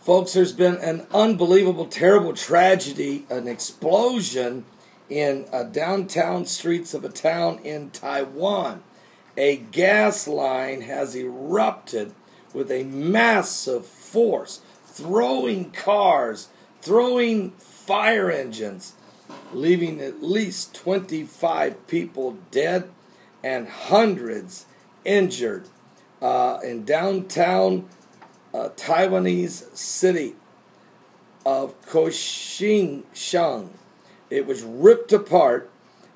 Folks, there's been an unbelievable, terrible tragedy, an explosion in downtown streets of a town in Taiwan. A gas line has erupted with a massive force, throwing cars, throwing fire engines, leaving at least 25 people dead and hundreds injured in downtown Taiwanese city of Koxingshang. It was ripped apart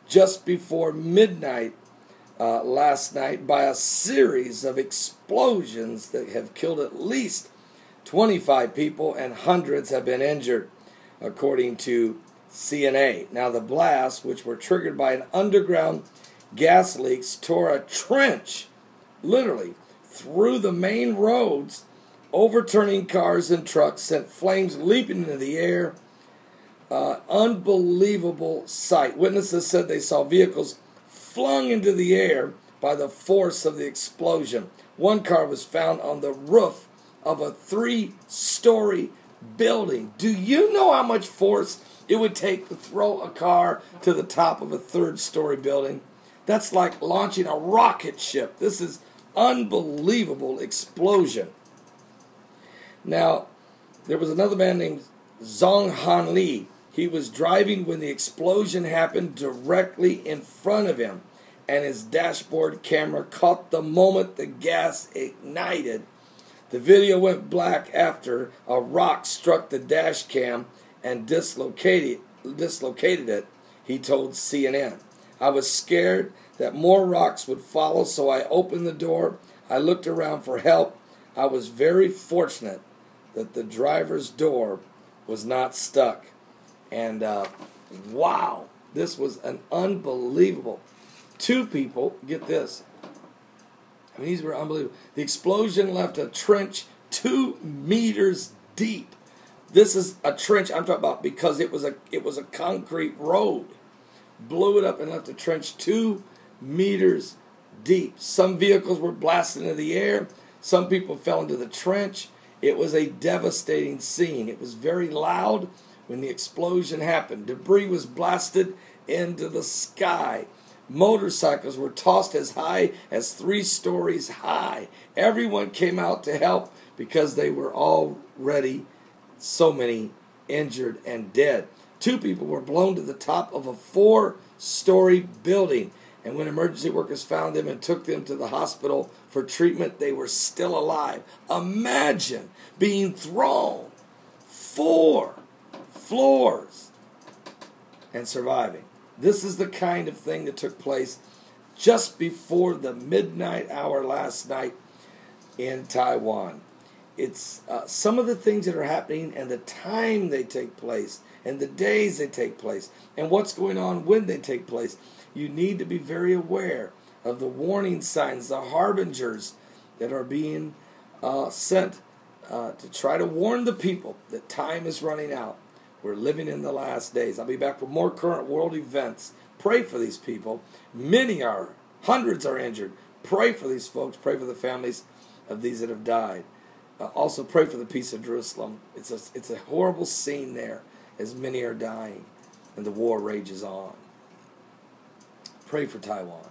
just before midnight last night by a series of explosions that have killed at least 25 people and hundreds have been injured, according to CNA. Now, the blasts, which were triggered by an underground gas leaks, tore a trench, literally, through the main roads, overturning cars and trucks, sent flames leaping into the air. Unbelievable sight. Witnesses said they saw vehicles flung into the air by the force of the explosion. One car was found on the roof of a 3-story building. Do you know how much force it would take to throw a car to the top of a 3rd-story building? That's like launching a rocket ship. This is unbelievable explosion. Now, there was another man named Zhong Han Li. He was driving when the explosion happened directly in front of him, and his dashboard camera caught the moment the gas ignited. The video went black after a rock struck the dash cam and dislocated it, he told CNN. I was scared that more rocks would follow, so I opened the door. I looked around for help. I was very fortunate that the driver's door was not stuck. And wow, this was an unbelievable. 2 people, get this. I mean, these were unbelievable. The explosion left a trench 2 meters deep. This is a trench I'm talking about because it was a concrete road. Blew it up and left a trench 2 meters deep. Some vehicles were blasted into the air. Some people fell into the trench. It was a devastating scene. It was very loud when the explosion happened. Debris was blasted into the sky. Motorcycles were tossed as high as 3 stories high. Everyone came out to help because they were already so many injured and dead. 2 people were blown to the top of a 4-story building. And when emergency workers found them and took them to the hospital for treatment, they were still alive. Imagine being thrown 4 floors and surviving. This is the kind of thing that took place just before the midnight hour last night in Taiwan. It's some of the things that are happening and the time they take place and the days they take place and what's going on when they take place. You need to be very aware of the warning signs, the harbingers that are being sent to try to warn the people that time is running out. We're living in the last days. I'll be back with more current world events. Pray for these people. Hundreds are injured. Pray for these folks. Pray for the families of these that have died. Also pray for the peace of Jerusalem. It's a horrible scene there as many are dying and the war rages on. Pray for Taiwan.